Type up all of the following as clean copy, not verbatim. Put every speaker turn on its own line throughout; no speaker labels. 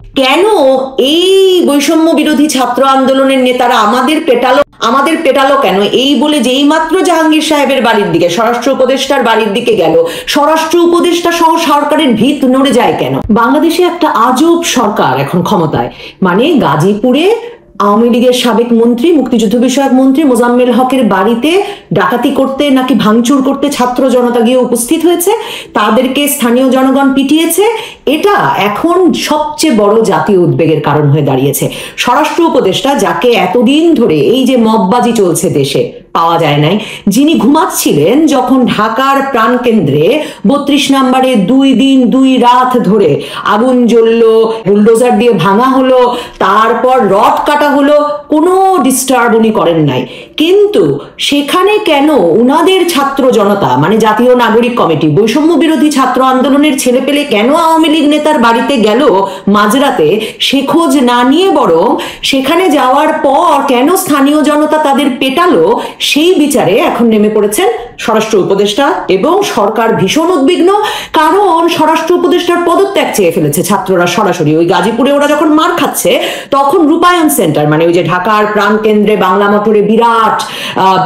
কেন এই বৈষম্য বিরোধী ছাত্র আন্দোলনের নেতারা আমাদের পেটালো কেন এই বলে যেই মাত্র জাহাঙ্গীর সাহেবের বাড়ির দিকে, স্বরাষ্ট্র উপদেষ্টার বাড়ির দিকে গেল, স্বরাষ্ট্র উপদেষ্টা সহ সরকারের ভিত নড়ে যায় কেন? বাংলাদেশে একটা আজব সরকার এখন ক্ষমতায়, মানে গাজীপুরে আওয়ামী লীগের সাবেক মন্ত্রী, মুক্তিযুদ্ধ বিষয়ক মন্ত্রী মোজাম্মেল হকের বাড়িতে ডাকাতি করতে নাকি ভাঙচুর করতে ছাত্র জনতা গিয়ে উপস্থিত হয়েছে, তাদেরকে স্থানীয় জনগণ পিটিয়েছে। এটা এখন সবচেয়ে বড় জাতীয় উদ্বেগের কারণ হয়ে দাঁড়িয়েছে। স্বরাষ্ট্র উপদেষ্টা, যাকে এতদিন ধরে এই যে মববাজি চলছে দেশে পাওয়া যায় নাই, যিনি ঘুমাচ্ছিলেন যখন ঢাকার প্রাণকেন্দ্রে 32 নম্বরে 2 দিন 2 রাত ধরে আগুন জ্বললো, বুলডোজার দিয়ে ভাঙা হলো, তারপর রড কাটা হলো, কোনো ডিস্টার্ব উনি করেন নাই। কিন্তু সেখানে কেন উনাদের ছাত্র জনতা, মানে জাতীয় নাগরিক কমিটি, বৈষম্য বিরোধী ছাত্র আন্দোলনের ছেলেপেলে কেন আওয়ামী লীগ নেতার বাড়িতে গেল মাঝরাতে, সে খোঁজ না নিয়ে বরং সেখানে যাওয়ার পর কেন স্থানীয় জনতা তাদের পেটালো, সেই বিচারে এখন নেমে পড়েছেন স্বরাষ্ট্র উপদেষ্টা এবং সরকার ভীষণ উদ্বিগ্ন। কারণ স্বরাষ্ট্র উপদেষ্টার পদত্যাগ চেয়ে ফেলেছে ছাত্ররা সরাসরি। ওই গাজীপুরে ওরা যখন মার খাচ্ছে তখন রূপায়ণ সেন্টার, মানে ওই যে ঢাকার প্রাণকেন্দ্রে বাংলা মোটরে বিরাট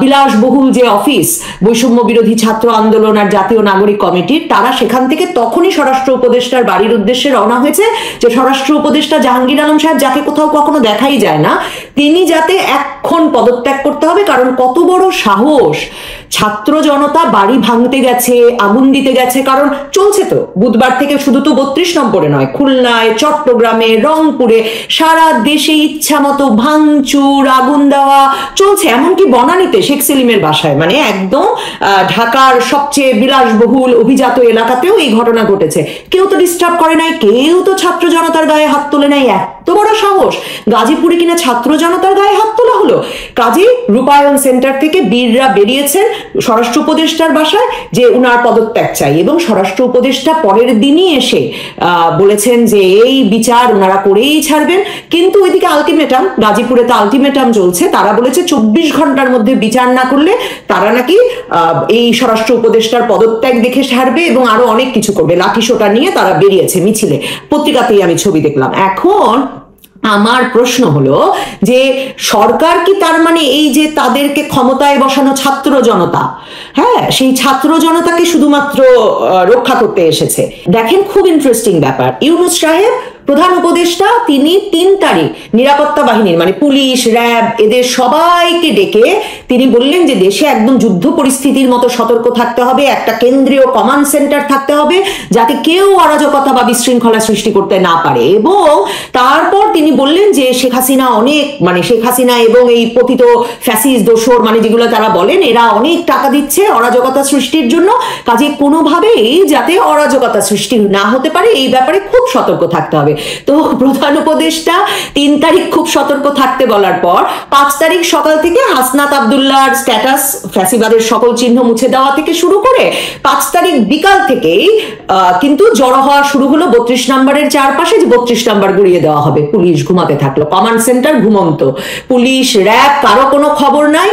বিলাসবহুল যে অফিস বৈষম্য বিরোধী ছাত্র আন্দোলন আর জাতীয় নাগরিক কমিটির, তারা সেখান থেকে তখনই স্বরাষ্ট্র উপদেষ্টার বাড়ির উদ্দেশ্যে রওনা হয়েছে যে স্বরাষ্ট্র উপদেষ্টা জাহাঙ্গীর আলম সাহেব, যাকে কোথাও কখনো দেখাই যায় না, তিনি যাতে এখন পদত্যাগ করতে হবে। কারণ কত বড় সাহস, ছাত্র জনতা বাড়ি ভাঙতে গেছে, আগুন দিতে গেছে। কারণ চলছে তো বুধবার থেকে, শুধু তো 32 নম্বরে নয়, খুলনায়, চট্টগ্রামে, রংপুরে, সারা দেশে ইচ্ছা মতো ভাঙচুর, আগুন দেওয়া চলছে। এমনকি বনানীতে শেখ সেলিমের বাসায়, মানে একদম ঢাকার সবচেয়ে বিলাসবহুল অভিজাত এলাকাতেও এই ঘটনা ঘটেছে। কেউ তো ডিস্টার্ব করে নাই, কেউ তো ছাত্র জনতার গায়ে হাত তোলে নাই। এত বড় সাহস, গাজীপুরে কিনা ছাত্র জনতার গায়ে হাত তোলা হলো। কাজী রূপায়ণ সেন্টার থেকে বীররা বেরিয়েছেন স্বরাষ্ট্র উপদেষ্টার বাসায় যে উনার পদত্যাগ চাই, এবং স্বরাষ্ট্র উপদেষ্টা পরের দিনই এসে বলেছেন যে এই বিচার ওনারা করেই ছাড়বেন। কিন্তু ওইদিকে আলটিমেটাম, গাজীপুরে তো আলটিমেটাম চলছে, তারা বলেছে 24 ঘন্টার মধ্যে বিচার না করলে তারা নাকি এই স্বরাষ্ট্র উপদেষ্টার পদত্যাগ দেখে ছাড়বে এবং আরো অনেক কিছু করবে। লাঠিসোঁটা নিয়ে তারা বেরিয়েছে মিছিলে, পত্রিকাতেই আমি ছবি দেখলাম। এখন আমার প্রশ্ন হলো যে সরকার কি তার মানে এই যে তাদেরকে ক্ষমতায় বসানো ছাত্র জনতা, হ্যাঁ, সেই ছাত্র জনতাকে শুধুমাত্র রক্ষা করতে এসেছে? দেখেন, খুব ইন্টারেস্টিং ব্যাপার। ইউনূস সাহেব প্রধান উপদেষ্টা, তিনি 3 তারিখ নিরাপত্তা বাহিনীর, মানে পুলিশ, র্যাব, এদের সবাইকে ডেকে তিনি বললেন যে দেশে একদম যুদ্ধ পরিস্থিতির মতো সতর্ক থাকতে হবে, একটা কেন্দ্রীয় কমান্ড সেন্টার থাকতে হবে যাতে কেউ অরাজকতা বা বিশৃঙ্খলা সৃষ্টি করতে না পারে। এবং তারপর তিনি বললেন যে শেখ হাসিনা শেখ হাসিনা এবং এই পতিত ফ্যাসিস্ট দোসর, মানে যেগুলো তারা বলেন, এরা অনেক টাকা দিচ্ছে অরাজকতা সৃষ্টির জন্য, কাজে কোনোভাবেই যাতে অরাজকতা সৃষ্টি না হতে পারে এই ব্যাপারে খুব সতর্ক থাকতে হবে। তো প্রধান উপদেষ্টা 3 তারিখ খুব সতর্ক থাকতে বলার পর 5 তারিখ সকাল থেকে হাসনাত আব্দুল্লাহর স্ট্যাটাস, ফ্যাসিবাদের সকল চিহ্ন মুছে দেওয়া থেকে শুরু করে 5 তারিখ বিকাল থেকেই কিন্তু জড়ো হওয়া শুরু হলো 32 নম্বরের চারপাশে, যে 32 নম্বর গুড়িয়ে দেওয়া হবে। পুলিশ ঘুমাতে থাকলো, কমান্ড সেন্টার ঘুমন্ত, পুলিশ, র্যাব, কারো কোনো খবর নাই।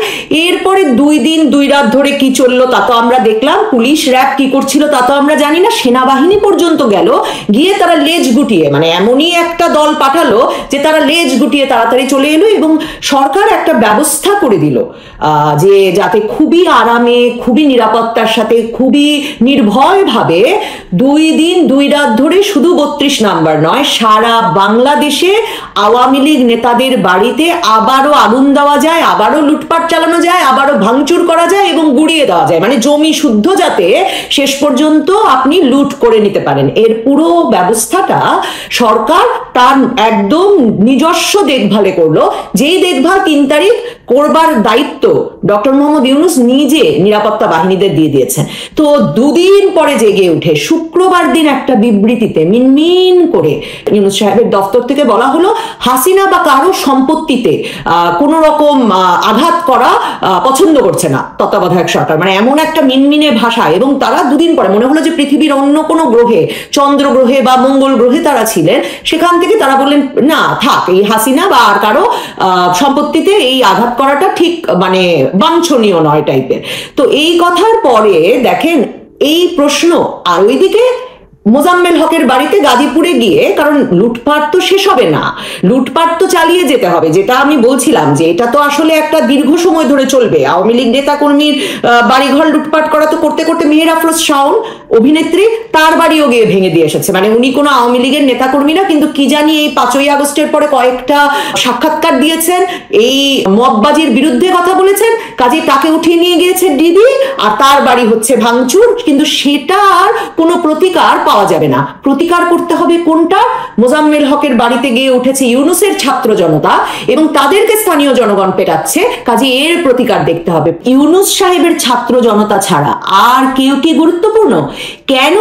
এরপরে 2 দিন 2 রাত ধরে কি চললো তা তো আমরা দেখলাম। পুলিশ, র্যাব কি করছিল তা তো আমরা জানি না। সেনাবাহিনী পর্যন্ত গেল, গিয়ে তারা লেজ গুটিয়ে, মানে এমনই একটা দল পাঠালো যে তারা লেজ গুটিয়ে তাড়াতাড়ি চলে এলো, এবং সরকার একটা ব্যবস্থা করে দিল যে যাতে খুবই আরামে, খুবই নিরাপত্তার সাথে, খুবই নির্ভয়ভাবে 2 দিন 2 রাত ধরে শুধু 32 নাম্বার নয়, সারা বাংলাদেশে আওয়ামী লীগ নেতাদের বাড়িতে আবারও আগুন দেওয়া যায়, আবারও লুটপাট চালানো যায়, আবারও ভাঙচুর করা যায় এবং গুড়িয়ে দেওয়া যায়, মানে জমি শুদ্ধ যাতে শেষ পর্যন্ত আপনি লুট করে নিতে পারেন। এর পুরো ব্যবস্থাটা সরকার তার একদম নিজস্ব দেখভালে করলো, যেই দেখভাল 3 তারিখ করবার দায়িত্ব ডক্টর মোহাম্মদ ইউনূস নিজে নিরাপত্তা বাহিনীদের দিয়ে দিয়েছেন। তো 2 দিন পরে জেগে উঠে শুক্রবার দিন একটা বিবৃতিতে মিনমিন করে ইউনূস সাহেবের দপ্তর থেকে বলা হলো হাসিনা বা কারো সম্পত্তিতে কোন রকম আঘাত করা পছন্দ করছে না তত্ত্বাবধায়ক সরকার, মানে এমন একটা মিনমিনে ভাষা। এবং তারা 2 দিন পরে, মনে হলো যে পৃথিবীর অন্য কোনো গ্রহে, চন্দ্র গ্রহে বা মঙ্গল গ্রহে তারা ছিলেন, সেখান থেকে তারা বললেন না থাক, এই হাসিনা বা আর কারো সম্পত্তিতে এই আঘাত করাটা ঠিক মানে বাঞ্ছনীয় নয় টাইপের। তো এই কথার পরে দেখেন এই প্রশ্ন, আর ওইদিকে মোজাম্মেল হকের বাড়িতে গাজীপুরে গিয়ে, কারণ লুটপাট তো শেষ হবে না, লুটপাট তো চালিয়ে যেতে হবে, যেটা আমি বলছিলাম যে এটা তো আসলে একটা দীর্ঘ সময় ধরে চলবে। আওয়ামী লীগ নেতা কর্মীর বাড়িঘর লুটপাট করা তো করতে করতে মেহের আফরোজ শাওন অভিনেত্রী তার বাড়িও গিয়ে ভেঙে দিয়ে এসেছে। মানে উনি কোনো আওয়ামী লীগের নেতা কর্মী না, কিন্তু কি জানি এই 5ই আগস্টের পরে কয়েকটা সাক্ষাৎকার দিয়েছেন, এই মববাজির বিরুদ্ধে কথা বলেছেন, কাজে তাকে উঠিয়ে নিয়ে গিয়েছে ডিবি, আর তার বাড়ি হচ্ছে ভাঙচুর। কিন্তু সেটার কোনো প্রতিকার পাওয়া যাবে না। প্রতিকার করতে হবে কোনটা? মোজাম্মেল হকের বাড়িতে গিয়ে উঠেছে ইউনূসের ছাত্র জনতা এবং তাদেরকে স্থানীয় জনগণ পেটাচ্ছে, কাজে এর প্রতিকার দেখতে হবে। ইউনূস সাহেবের ছাত্র জনতা ছাড়া আর কেউ কি গুরুত্বপূর্ণ? কেন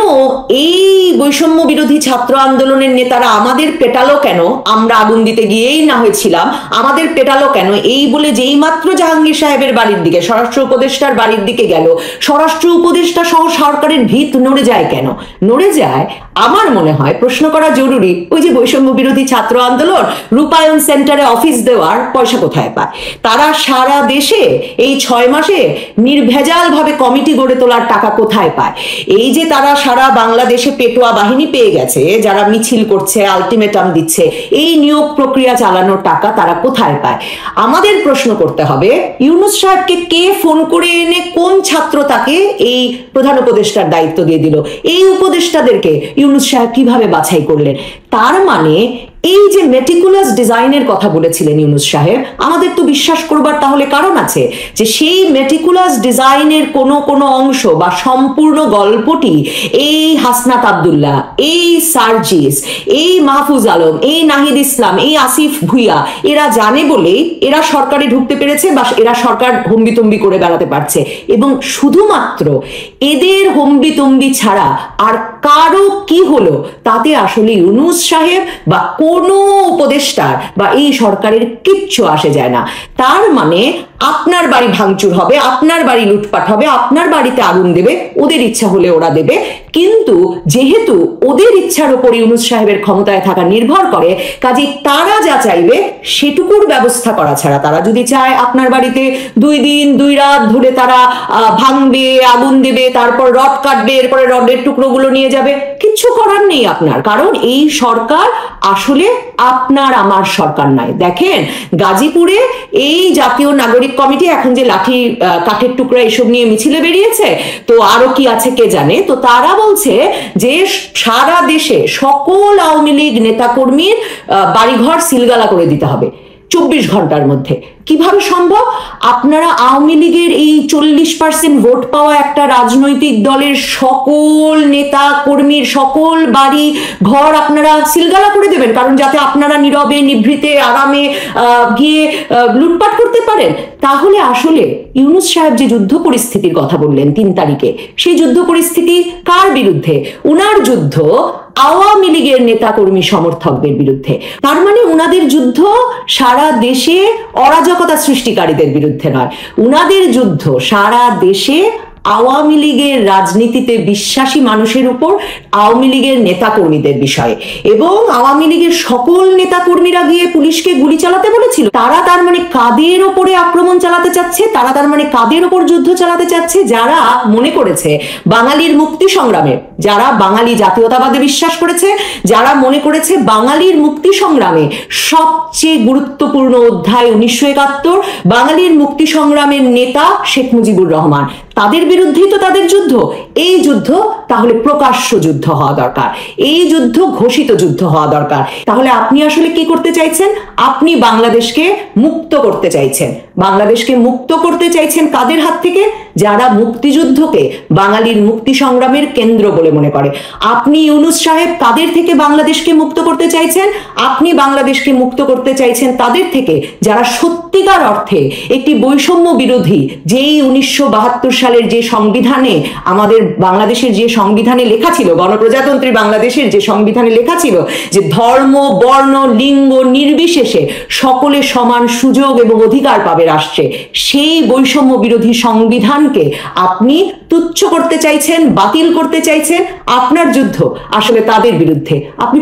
এই বৈষম্য বিরোধী ছাত্র আন্দোলনের নেতারা আমাদের পেটালো কেন? আমরা আগুন দিতে গিয়েই না হয়েছিলাম, আমাদের পেটালো কেন এই বলে যেই মাত্র জাহাঙ্গীর সাহেবের বাড়ির দিকে, স্বরাষ্ট্র উপদেষ্টার বাড়ির দিকে গেল, স্বরাষ্ট্র উপদেষ্টা সহ সরকারের ভিত নড়ে যায় কেন? নড়ে যায় আমার মনে হয় প্রশ্ন করা জরুরি, ওই যে বৈষম্য বিরোধী ছাত্র আন্দোলন রূপায়ণ সেন্টারে অফিস দেওয়ার পয়সা কোথায় পায়? তারা সারা দেশে এই 6 মাসে নির্ভেজাল ভাবে কমিটি গড়ে তোলার টাকা কোথায় পায়? এই যে তারা সারা বাংলাদেশে পেটোয়া বাহিনী পেয়ে গেছে, যারা মিছিল করছে, আলটিমেটাম দিচ্ছে, এই নিয়োগ প্রক্রিয়া চালানোর টাকা তারা কোথায় পায়? আমাদের প্রশ্ন করতে হবে, ইউনূস সাহেবকে কে ফোন করে এনে কোন ছাত্র তাকে এই প্রধান উপদেষ্টার দায়িত্ব দিয়ে দিল? এই উপদেষ্টাদেরকে ইউনূস সাহেব কিভাবে বাছাই করলেন? তার মানে এই যে মেটিকুলাস ডিজাইনের কথা বলেছিলেন ইউনূস সাহেব, আমাদের তো বিশ্বাস করবার তাহলে কারণ আছে যে সেই মেটিকুলাস ডিজাইনের কোনো অংশ বা সম্পূর্ণ গল্পটি এই হাসনাত আব্দুল্লাহ, এই সার্জিস, এই মাহফুজ আলম, এই নাহিদ ইসলাম, এই আসিফ ভুইয়া এরা জানে বলেই এরা সরকারে ঢুকতে পেরেছে বা এরা সরকার হম্বিতম্বি করে বেড়াতে পারছে। এবং শুধুমাত্র এদের হম্বিতম্বি ছাড়া আর কারো কি হলো তাতে আসলে ইউনূস সাহেব বা কোনো উপদেষ্টার বা এই সরকারের কিচ্ছু আসে যায় না। তার মানে আপনার বাড়ি ভাঙচুর হবে, আপনার বাড়ি লুটপাট হবে, আপনার বাড়িতে আগুন দেবে, ওদের ইচ্ছা হলে ওরা দেবে। কিন্তু যেহেতু ওদের ইচ্ছার উপর ইউনূস সাহেবের ক্ষমতায় থাকা নির্ভর করে, কাজে তারা যা চাইবে সেটুকুর ব্যবস্থা করা ছাড়া, তারা যদি চায় আপনার বাড়িতে 2 দিন 2 রাত ধরে তারা ভাঙবে, আগুন দেবে, তারপর রড কাটবে, এরপরে রডের টুকরোগুলো নিয়ে যাবে, কিচ্ছু করার নেই আপনার, কারণ এই সরকার আসলে আপনার আমার সরকার নয়। দেখেন গাজীপুরে এই জাতীয় নাগরিক কমিটি এখন যে লাঠি কাঠের টুকরা এসব নিয়ে মিছিলে বেরিয়েছে, তো আরো কি আছে কে জানে, তো তারা বলছে যে সারা দেশে সকল আওয়ামী লীগ নেতাকর্মীর বাড়িঘর সিলগালা করে দিতে হবে 24 ঘন্টার মধ্যে। কিভাবে সম্ভব? আপনারা আওয়ামী লীগের এই 40% ভোট পাওয়া একটা রাজনৈতিক দলের সকল নেতা কর্মীর সকল বাড়ি ঘর আপনারা সিলগালা করে দেবেন, কারণ যাতে আপনারা নীরবে নিভৃতে আরামে গিয়ে লুটপাট করতে পারেন। তাহলে আসলে ইউনূস সাহেব যে যুদ্ধ পরিস্থিতির কথা বললেন 3 তারিখে, সেই যুদ্ধ পরিস্থিতি কার বিরুদ্ধে? উনার যুদ্ধ আওয়ামী লীগের নেতাকর্মী সমর্থকদের বিরুদ্ধে। তার মানে উনাদের যুদ্ধ সারা দেশে অরাজকতা সৃষ্টিকারীদের বিরুদ্ধে নয়, উনাদের যুদ্ধ সারা দেশে আওয়ামী লীগের রাজনীতিতে বিশ্বাসী মানুষের উপর, আওয়ামী লীগের নেতাকর্মীদের বিষয়ে। এবং আওয়ামী লীগের সকল নেতাকর্মীরা গিয়ে পুলিশকে গুলি চালাতে বলেছিল। তারা তার মানে কাদের ওপরে আক্রমণ চালাতে চাচ্ছে? তারা তার মানে কাদের ওপর যুদ্ধ চালাতে চাচ্ছে? যারা মনে করেছে বাঙালির মুক্তি সংগ্রামে, যারা বাঙালি জাতীয়তাবাদে বিশ্বাস করেছে, যারা মনে করেছে বাঙালির মুক্তি সংগ্রামে সবচেয়ে গুরুত্বপূর্ণ অধ্যায় 1971, বাঙালির মুক্তি সংগ্রামের নেতা শেখ মুজিবুর রহমান, তাদের বিরুদ্ধেই তো তাদের যুদ্ধ। এই যুদ্ধ তাহলে প্রকাশ্য যুদ্ধ হওয়া দরকার, এই যুদ্ধ ঘোষিত যুদ্ধ হওয়া দরকার। তাহলে আপনি আসলে কি করতে চাইছেন? আপনি বাংলাদেশকে মুক্ত করতে চাইছেন। বাংলাদেশকে মুক্ত করতে চাইছেন কাদের হাত থেকে? যারা মুক্তিযুদ্ধকে বাঙালির মুক্তি সংগ্রামের কেন্দ্র বলে মনে করে। আপনি ইউনূস সাহেব তাদের থেকে বাংলাদেশকে মুক্ত করতে চাইছেন। আপনি বাংলাদেশকে মুক্ত করতে চাইছেন তাদের থেকে যারা সত্যিকার অর্থে একটি বৈষম্য বিরোধী, যেই 1972 সালের যে সংবিধানে, আমাদের বাংলাদেশের যে সংবিধানে লেখা ছিল, গণপ্রজাতন্ত্রী বাংলাদেশের যে সংবিধানে লেখা ছিল যে ধর্ম, বর্ণ, লিঙ্গ নির্বিশেষে সকলে সমান সুযোগ এবং অধিকার পাবে রাষ্ট্রে, সেই বৈষম্য বিরোধী সংবিধানকে আপনি তুচ্ছ করতে চাইছেন, বাতিল করতে চাইছেন। আপনার যুদ্ধ আসলে তাদের বিরুদ্ধে। আপনি